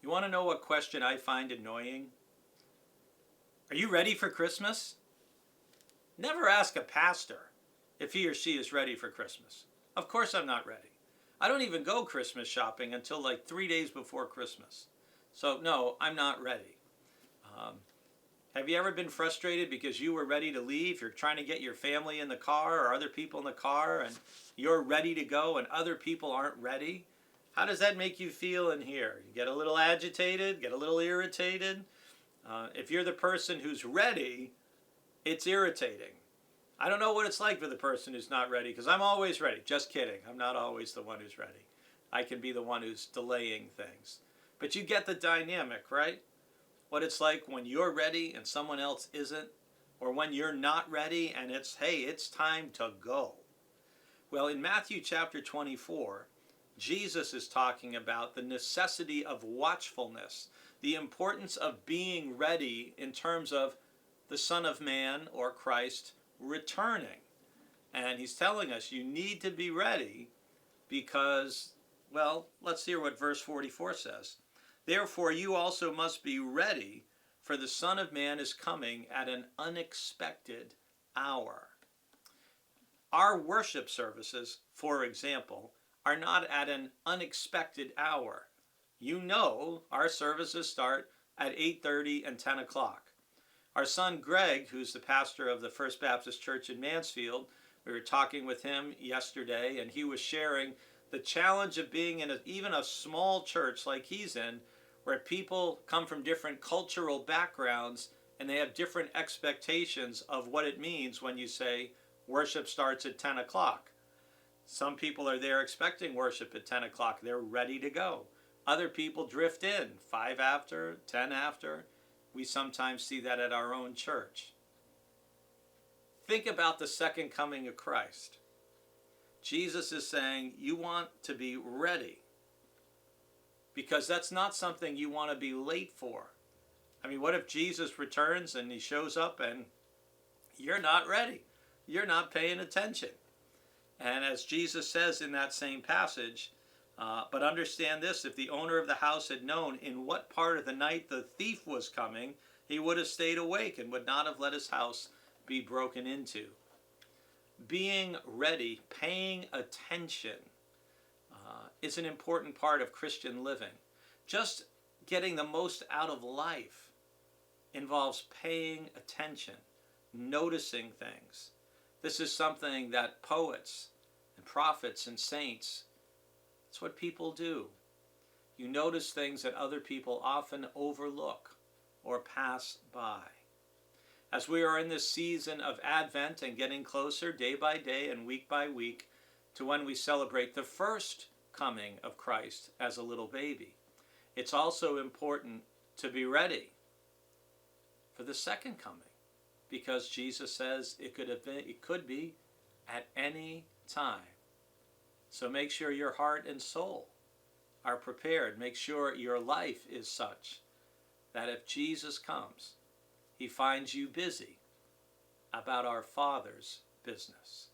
You want to know what question I find annoying? Are you ready for Christmas? Never ask a pastor if he or she is ready for Christmas. Of course I'm not ready. I don't even go Christmas shopping until like 3 days before Christmas. So no, I'm not ready. Um, have you ever been frustrated because you were ready to leave? You're trying to get your family in the car or other people in the car and you're ready to go and other people aren't ready? How does that make you feel in here? You get a little agitated, get a little irritated. If you're the person who's ready, it's irritating. I don't know what it's like for the person who's not ready because I'm always ready. Just kidding. I'm not always the one who's ready. I can be the one who's delaying things. But you get the dynamic, right? What it's like when you're ready and someone else isn't, or when you're not ready and it's, hey, it's time to go. Well, in Matthew chapter 24, Jesus is talking about the necessity of watchfulness, the importance of being ready in terms of the Son of Man or Christ returning. And he's telling us you need to be ready because, well, let's hear what verse 44 says. Therefore you also must be ready, for the Son of Man is coming at an unexpected hour. Our worship services, for example, are not at an unexpected hour. You know our services start at 8:30 and 10 o'clock. Our son Greg, who's the pastor of the Brewster Baptist Church in Mansfield, we were talking with him yesterday and he was sharing the challenge of being in even a small church like he's in, where people come from different cultural backgrounds and they have different expectations of what it means when you say worship starts at 10 o'clock. Some people are there expecting worship at 10 o'clock. They're ready to go. Other people drift in 5 after, 10 after. We sometimes see that at our own church. Think about the second coming of Christ. Jesus is saying you want to be ready because that's not something you want to be late for. I mean, what if Jesus returns and he shows up and you're not ready? You're not paying attention. And as Jesus says in that same passage, but understand this, if the owner of the house had known in what part of the night the thief was coming, he would have stayed awake and would not have let his house be broken into. Being ready, paying attention, is an important part of Christian living. Just getting the most out of life involves paying attention, noticing things. This is something that poets and prophets and saints, it's what people do. You notice things that other people often overlook or pass by. As we are in this season of Advent and getting closer day by day and week by week to when we celebrate the first coming of Christ as a little baby, it's also important to be ready for the second coming, because Jesus says it could be at any time. So make sure your heart and soul are prepared. Make sure your life is such that if Jesus comes, he finds you busy about our Father's business.